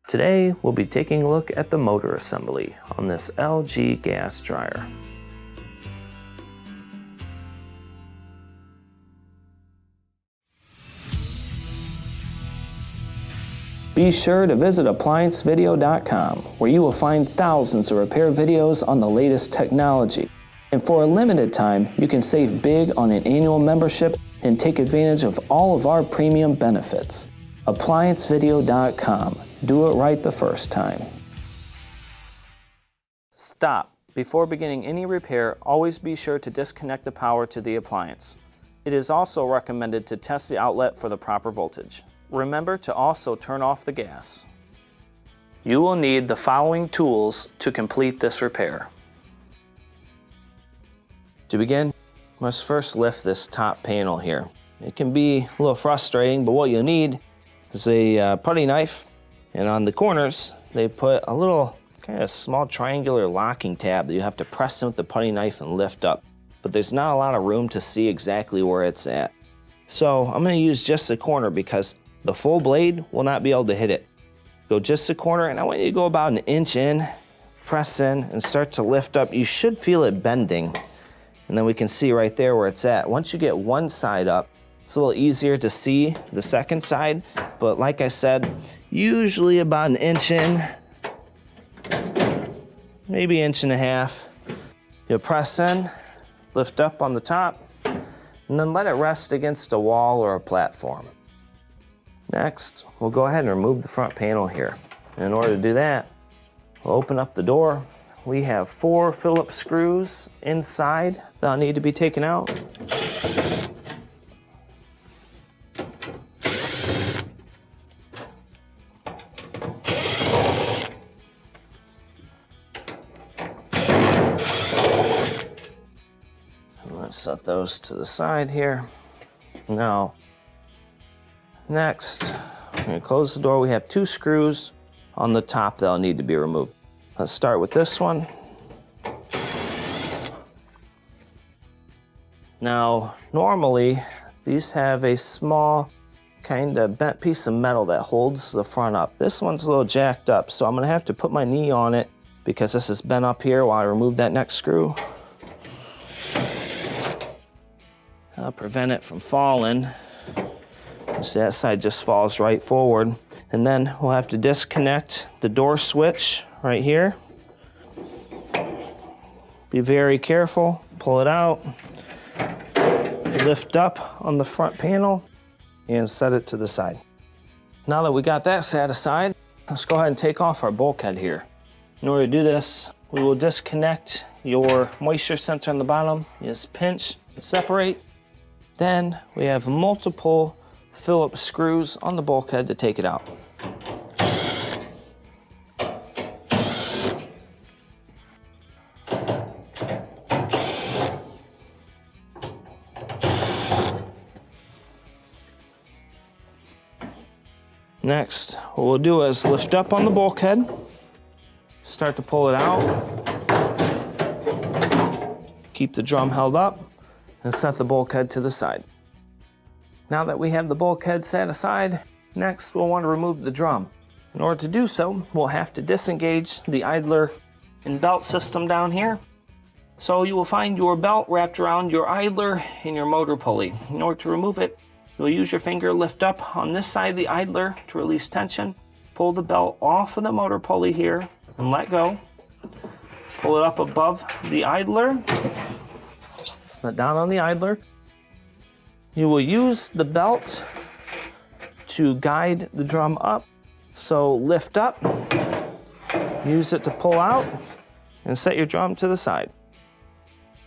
Today we'll be taking a look at the motor assembly on this LG gas dryer. Be sure to visit ApplianceVideo.com, where you will find thousands of repair videos on the latest technology. And for a limited time, you can save big on an annual membership and take advantage of all of our premium benefits. ApplianceVideo.com. Do it right the first time. Stop. Before beginning any repair, always be sure to disconnect the power to the appliance. It is also recommended to test the outlet for the proper voltage. Remember to also turn off the gas. You will need the following tools to complete this repair. To begin, let's first lift this top panel here. It can be a little frustrating, but what you'll need is a putty knife, and on the corners they put a little kind of small triangular locking tab that you have to press in with the putty knife and lift up. But there's not a lot of room to see exactly where it's at. So I'm going to use just the corner because the full blade will not be able to hit it. Go just the corner, and I want you to go about an inch in, press in, and start to lift up. You should feel it bending, and then we can see right there where it's at. Once you get one side up, it's a little easier to see the second side, but like I said, usually about an inch in, maybe inch and a half. You'll press in, lift up on the top, and then let it rest against a wall or a platform. Next, we'll go ahead and remove the front panel here. In order to do that, we'll open up the door. We have 4 Phillips screws inside that'll need to be taken out. Let's set those to the side here. Now, next, we're going to close the door. We have 2 screws on the top that'll need to be removed. Let's start with this one. Now, normally, these have a small kind of bent piece of metal that holds the front up. This one's a little jacked up, so I'm going to have to put my knee on it because this is bent up here while I remove that next screw. I'll prevent it from falling. So that side just falls right forward. And then we'll have to disconnect the door switch right here. Be very careful, pull it out, lift up on the front panel, and set it to the side. Now that we got that set aside, let's go ahead and take off our bulkhead here. In order to do this, we will disconnect your moisture sensor on the bottom. You just pinch and separate. Then we have multiple Phillips screws on the bulkhead to take it out. Next, what we'll do is lift up on the bulkhead, start to pull it out, keep the drum held up, and set the bulkhead to the side. Now that we have the bulkhead set aside, next we'll want to remove the drum. In order to do so, we'll have to disengage the idler and belt system down here. So you will find your belt wrapped around your idler and your motor pulley. In order to remove it, you'll use your finger, lift up on this side of the idler to release tension, pull the belt off of the motor pulley here and let go. Pull it up above the idler, let down on the idler. You will use the belt to guide the drum up. So lift up, use it to pull out, and set your drum to the side.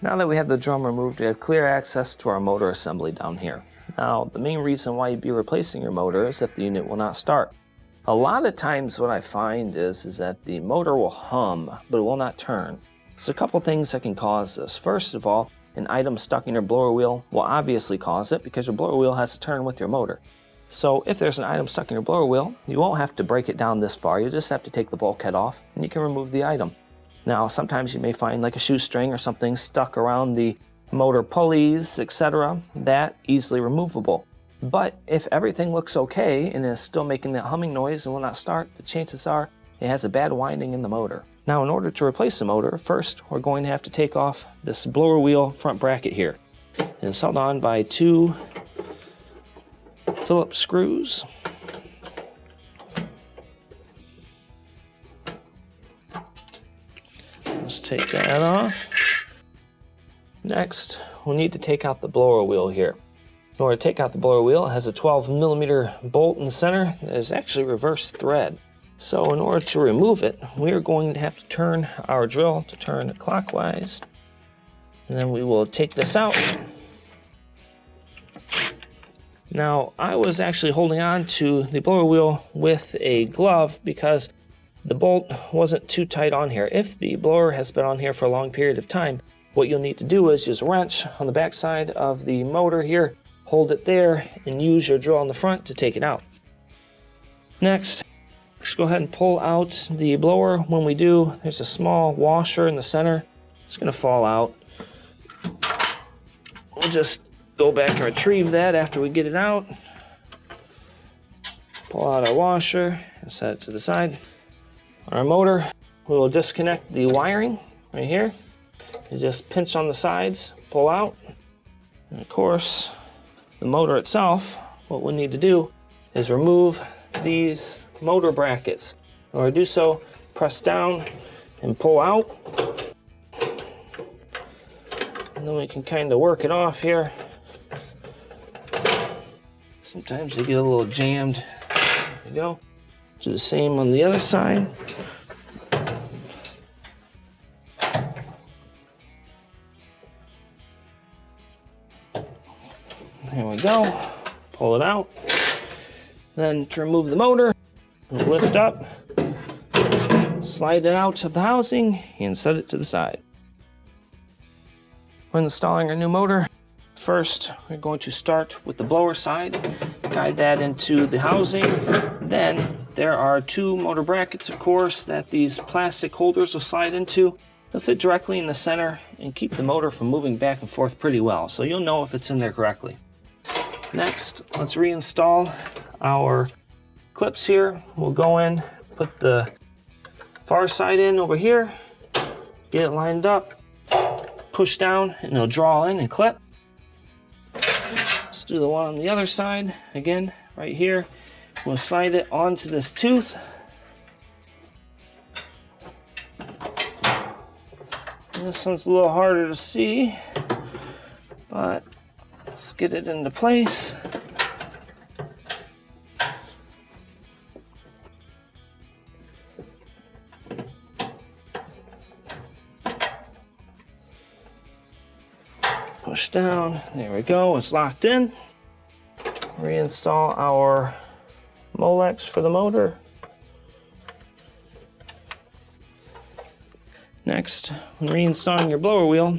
Now that we have the drum removed, we have clear access to our motor assembly down here. Now, the main reason why you'd be replacing your motor is if the unit will not start. A lot of times what I find is that the motor will hum, but it will not turn. There's a couple things that can cause this. First of all, an item stuck in your blower wheel will obviously cause it because your blower wheel has to turn with your motor. So if there's an item stuck in your blower wheel, you won't have to break it down this far. You just have to take the bulkhead off and you can remove the item. Now, sometimes you may find like a shoestring or something stuck around the motor pulleys, etc. That easily removable. But if everything looks okay and is still making that humming noise and will not start, the chances are it has a bad winding in the motor. Now, in order to replace the motor, first we're going to have to take off this blower wheel front bracket here. It's held on by 2 Phillips screws. Let's take that off. Next, we'll need to take out the blower wheel here. In order to take out the blower wheel, it has a 12mm bolt in the center that is actually reverse thread. So in order to remove it, we are going to have to turn our drill to turn clockwise. And then we will take this out. Now, I was actually holding on to the blower wheel with a glove because the bolt wasn't too tight on here. If the blower has been on here for a long period of time, what you'll need to do is just wrench on the back side of the motor here, hold it there, and use your drill on the front to take it out. Next, just go ahead and pull out the blower. When we do, there's a small washer in the center. It's going to fall out. We'll just go back and retrieve that after we get it out. Pull out our washer and set it to the side. Our motor, we will disconnect the wiring right here. You just pinch on the sides, pull out. And of course, the motor itself, what we need to do is remove these motor brackets. In order to do so, press down and pull out. And then we can kind of work it off here. Sometimes they get a little jammed. There we go. Do the same on the other side. There we go. Pull it out. Then to remove the motor, lift up, slide it out of the housing, and set it to the side. When installing our new motor, first we're going to start with the blower side, guide that into the housing. Then there are 2 motor brackets, of course, that these plastic holders will slide into. They'll fit directly in the center and keep the motor from moving back and forth pretty well, so you'll know if it's in there correctly. Next, let's reinstall our clips here. We'll go in, put the far side in over here, get it lined up, push down, and it'll draw in and clip. Let's do the one on the other side. Again, right here, we'll slide it onto this tooth. This one's a little harder to see, but let's get it into place. Push down, there we go, it's locked in. Reinstall our Molex for the motor. Next, when reinstalling your blower wheel,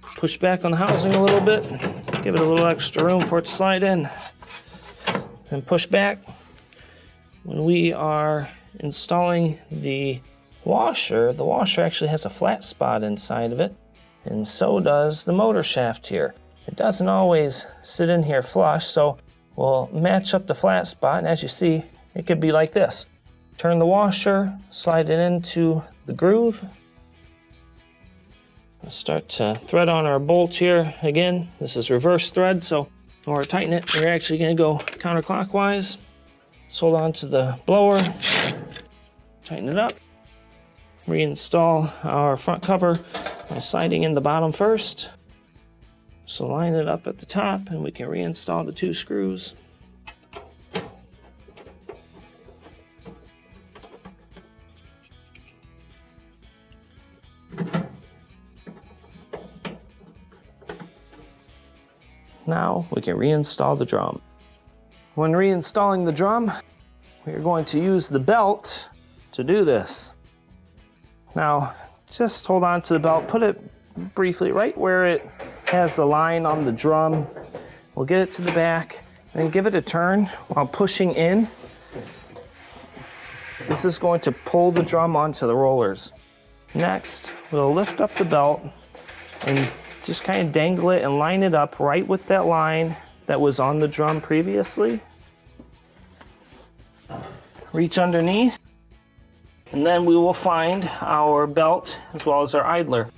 push back on the housing a little bit, give it a little extra room for it to slide in, and push back. When we are installing the washer actually has a flat spot inside of it, and so does the motor shaft here. It doesn't always sit in here flush, so we'll match up the flat spot, and as you see, it could be like this. Turn the washer, slide it into the groove. Let's start to thread on our bolt here. Again, this is reverse thread, so in order to tighten it, you're actually going to go counterclockwise. Let's hold on to the blower, tighten it up, reinstall our front cover by sliding in the bottom first. So line it up at the top and we can reinstall the 2 screws. Now we can reinstall the drum. When reinstalling the drum, we are going to use the belt to do this. Now, just hold on to the belt, put it briefly right where it has the line on the drum. We'll get it to the back and give it a turn while pushing in. This is going to pull the drum onto the rollers. Next, we'll lift up the belt and just kind of dangle it and line it up right with that line that was on the drum previously. Reach underneath, and then we will find our belt as well as our idler.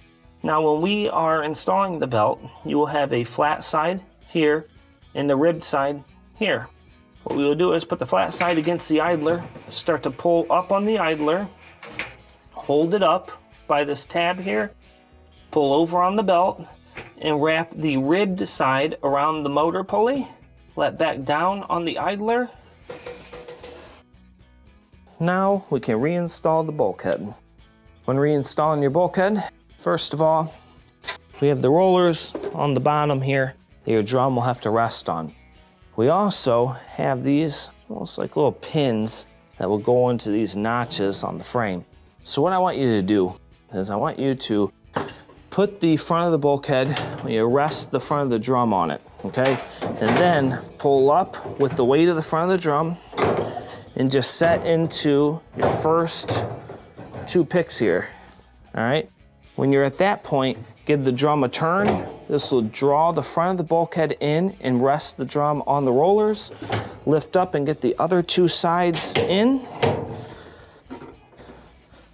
Now when we are installing the belt, you will have a flat side here and the ribbed side here. What we will do is put the flat side against the idler, start to pull up on the idler, hold it up by this tab here, pull over on the belt, and wrap the ribbed side around the motor pulley, let back down on the idler. Now we can reinstall the bulkhead. When reinstalling your bulkhead, first of all, we have the rollers on the bottom here that your drum will have to rest on. We also have these almost like little pins that will go into these notches on the frame. So what I want you to do is I want you to put the front of the bulkhead, you rest the front of the drum on it, okay? And then pull up with the weight of the front of the drum and just set into your first 2 picks here, all right? When you're at that point, give the drum a turn. This will draw the front of the bulkhead in and rest the drum on the rollers. Lift up and get the other 2 sides in.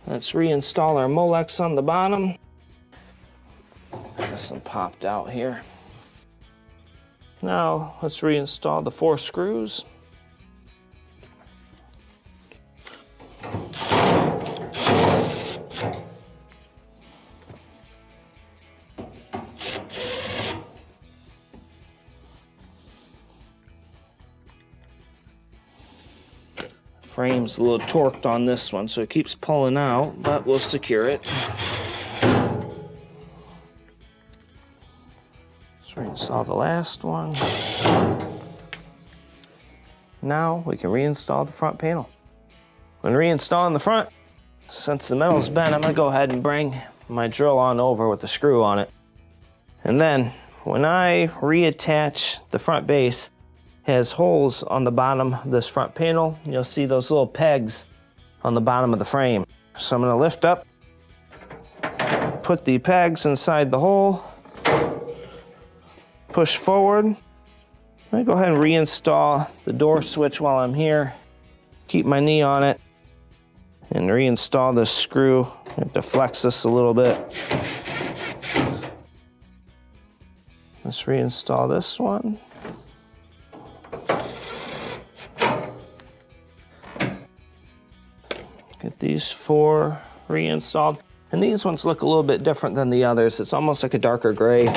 Let's reinstall our Molex on the bottom. Got some popped out here. Now let's reinstall the 4 screws. Frame's a little torqued on this one, so it keeps pulling out, but we'll secure it. Let's reinstall the last one. Now we can reinstall the front panel. When reinstalling the front, since the metal's bent, I'm gonna go ahead and bring my drill on over with the screw on it. And then when I reattach the front base, has holes on the bottom of this front panel. You'll see those little pegs on the bottom of the frame. So I'm going to lift up, put the pegs inside the hole, push forward. I'm going to go ahead and reinstall the door switch while I'm here. Keep my knee on it and reinstall this screw. I have to flex this a little bit. Let's reinstall this one. Get these 4 reinstalled. And these ones look a little bit different than the others. It's almost like a darker gray.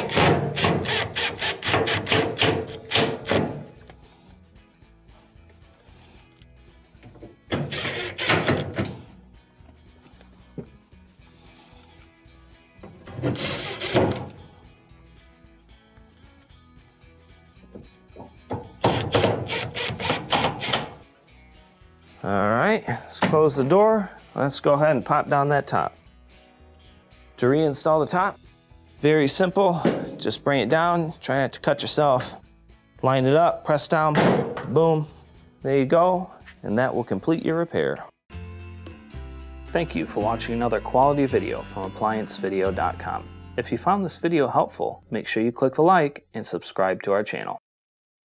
All right, let's close the door. Let's go ahead and pop down that top. To reinstall the top, very simple. Just bring it down, try not to cut yourself. Line it up, press down, boom. There you go, and that will complete your repair. Thank you for watching another quality video from ApplianceVideo.com. If you found this video helpful, make sure you click the like and subscribe to our channel.